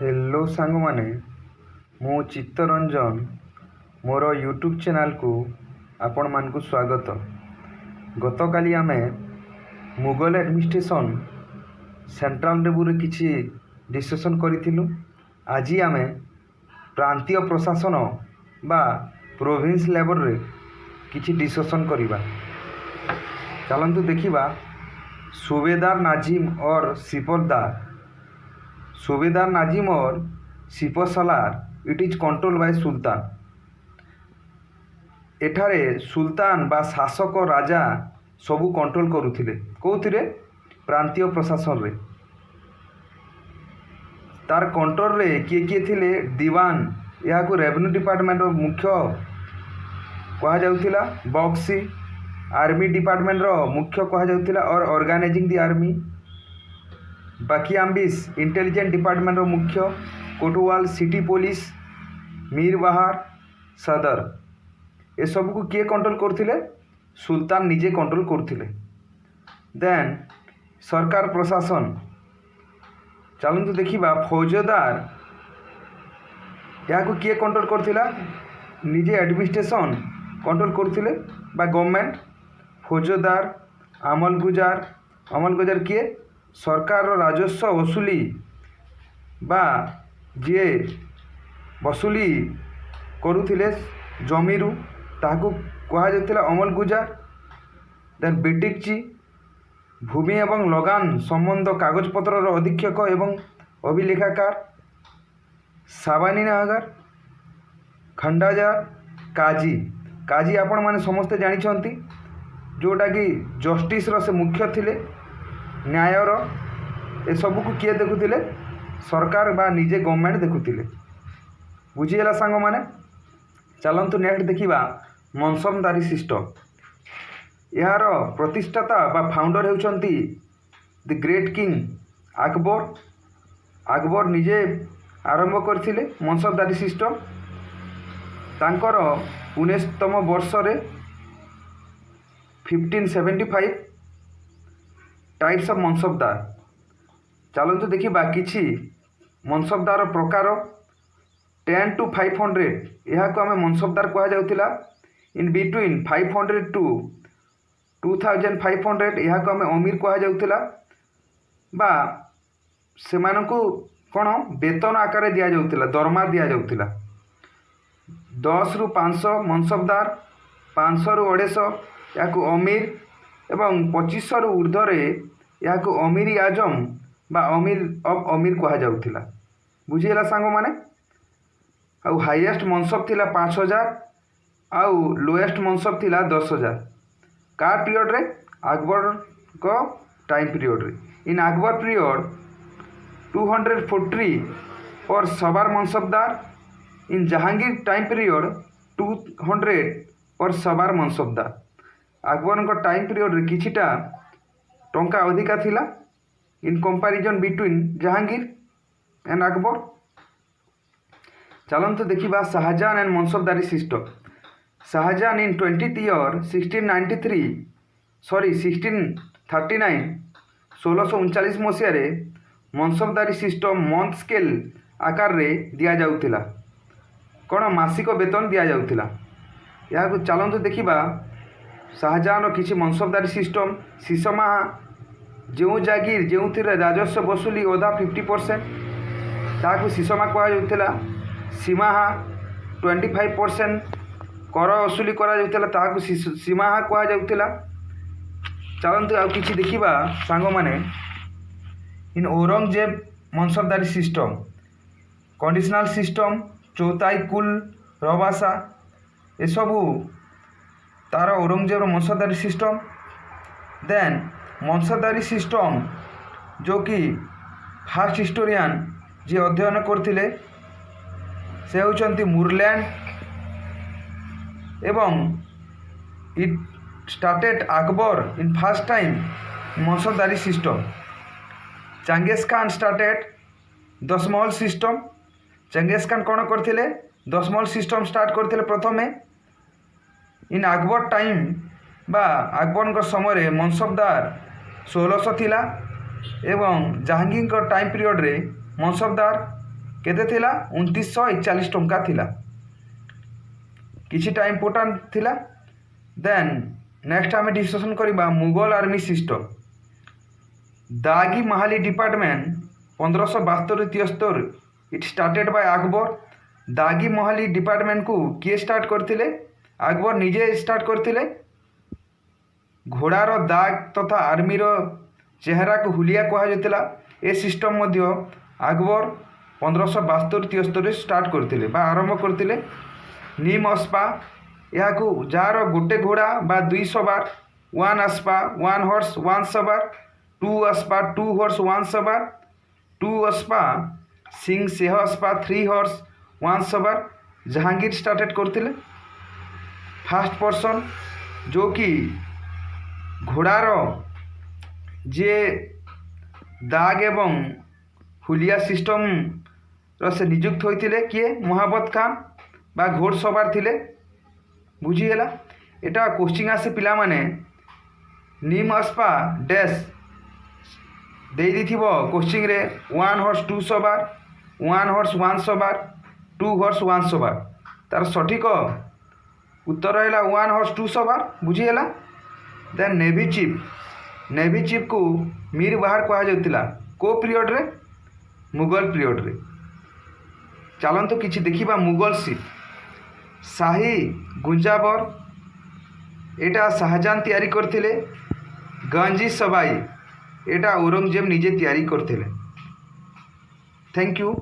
Hello सांग माने मु चित्तरंजन मोर यूट्यूब चैनल को आपण मान को स्वागत। गतकाली आमे मुगल एडमिनिस्ट्रेशन सेंट्रल लेवल किछि डिस्कशन करिथिलु। आज आमे प्रांतीय प्रशासन बा प्रोविंस लेवल रे किछि डिस्कशन करिबा। चलंतु देखिबा सूबेदार नाजिम और सिपहदार। सूबेदार नाजिम और सिपह सालार इट इज कंट्रोल बाय सुल्तान। एठारे सुल्तान बा शासक राजा सबू कंट्रोल करुथिले कोथिरे प्रांतीय प्रशासन रे। तार कंट्रोल रे किए किए थिले दीवान या को रेवेन्यू डिपार्टमेंट रो मुख्य कहा जाउथिला। बक्सी आर्मी डिपार्टमेंट रो मुख्य कहा जाउथिला और ऑर्गेनाइजिंग द आर्मी। बाकियाम्बिस इंटेलिजेंट डिपार्टमेंट रो मुख्य। कोटवाल सिटी पुलिस मीर बाहर सदर ए सब को किए कंट्रोल करथिले सुल्तान निजे कंट्रोल करथिले। देन सरकार प्रशासन चलंतु देखिबा फौजदार या को किए कंट्रोल करथिला निजे एडमिनिस्ट्रेशन कंट्रोल करथिले बा गवर्नमेंट। फौजदार अमलगुजार किए सरकार राजस्व वसूली बा जे वसूली करुथिले जमीरु ताकू कहा जायतिला अमलगुजार। देन बेटिकची भूमि एवं लगान संबंध कागजपत्र अधीक्षक एवं अभिलेखाकार। साबानी नागर खंडाजार काजी आपण माने समस्ते जानिछंती जोटा कि जस्टिस रो से मुख्य थिले न्यायर। ए सबू को किए देखुथिले सरकार बा निजे गवर्नमेंट देखुथिले। बुझीगला सांग माने। चलंतु नेक्स्ट देखिबा मनसबदारी सिस्टम। यार प्रतिष्ठाता बा फाउंडर हेउचंती द ग्रेट किंग अकबर निजे आरंभ करथिले मनसबदारी सिस्टम। तांकर 19तम वर्ष रे 1575 टाइप्स ऑफ मनसबदार। चलंतु देखिबा किछि मनसबदार प्रकार 10 to 500 यह को आम मनसबदार कह जाउतिला। इन बिटवीन 500 to 2500 यह को आम अमीर कह जाउतिला बा सेमानकु कोन वेतन आकार दिया जाउतिला दरमा दिया जाउतिला। 10 रु 500 मनसबदार 500 रु 150 या को अमीर एवं 2500 रु ऊर्ध्वरे या को अमीरी आजम बा अमीर कह जाउतिला। बुझीला सांग माने। आउ हाईएस्ट मनसब थिला 5000 आउ लोएस्ट मनसब थिला 10000। का पीरियड रे अकबर को टाइम पीरियड रे। इन अकबर पीरियड 240 और सवार मनसबदार। इन जहांगीर टाइम पीरियड 200 और सवार मनसबदार। अकबर को टाइम पीरियड रे किछिटा टंका अधिका थिला in comparison between Jahangir and Akbar. चलंतु देखिबा शाहजहां एंड मनसबदारी system. Shahjahan in 20th year 1639 1639 मसीह रे मनसबदारी सिस्टम मंथ स्केल आकार रे दिया जाउतिला। कोन मासिक वेतन दिया जाउतिला। या को चलंतु देखिबा शाहजहां रो किछि मनसबदारी सिस्टम। सीसमा जो जागीर जो राजस्व वसूली ओधा 50% ताकू सीसमा कह जाउतिला। सीमाहा 25% कर वसूली करा जाउतिला ताकू सीमाहा कह जाउतिला। चलंतु आ किछि देखिबा सांग माने। इन औरंगजेब मनसबदारी सिस्टम कंडीशनल सिस्टम चौथाई कुल रवासा ए सबू तार औरंगजेब मनसबदारी सिस्टम। देन मनसबदारी सिस्टम जो कि फास्ट हिस्टोरियन जे अध्ययन करथिले से होचंती मुरलैंड एवं it started Akbar in first time मनसबदारी सिस्टम। चंगेज खान स्टार्टेड दशमहल सिस्टम। चंगेज खान कौन करथिले दशमहल सिस्टम स्टार्ट करथिले प्रथमे। इन अकबर टाइम बा अकबर समय मनसबदार 1600 थिला एवं जहांगीर टाइम पीरियड रे मनसबदार केते थिला 2941 टंका थिला किछिटा इम्पोर्टाट थिला। देन नेक्स्ट आम डिस्कसन करवा मुगल आर्मी सिस्टम। दागी महाली department 1572-73 it started by Akbar. दागी महाली डिपार्टमेंट को किए स्टार्ट करथिले? अकबर निजे स्टार्ट करथिले। घोड़ार दाग तथा आर्मीर चेहरा को हुलिया कहुला। ए सिस्टम मध्य अकबर 1572-73 स्टार्ट करथिले बा आरंभ करथिले। नीम अस्पा या जार गोटे घोड़ा बा 2 सवार, 1 अस्पा 1 हॉर्स 1 सवार, 2 अस्पा 2 हॉर्स 1 सवार, 2 अस्पा सिंह सेह अस्पा 3 हॉर्स 1 सवार जहांगीर स्टार्टेड करथिले। फास्ट पर्सन जो कि घोड़ार जे दाग एवं हुलिया सिस्टम से नियुक्त होते किए महाबत खान बा घोड़सवार थिले। बुझीगला एटा क्वेश्चन आसे पिला माने नीम अस्पा डैश दे दी क्वेश्चन रे 1 हॉर्स 2 सवार, 1 हॉर्स 1 सवार, 2 हॉर्स 1 सवार। तार सठिक उत्तर है 1 हॉर्स 2 सवार। बुझीगला। देन नेवी चीफ को मीर बाहर कहुला को पीरियड रे? मुगल पीरियड रे। चलतु किछि देखिबा मुगल शिप। शाही गुंजाबर एटा शाहजहां तैयारी करथिले। गंजी सबाई एटा औरंगजेब निजे तैयारी करथिले। Thank you.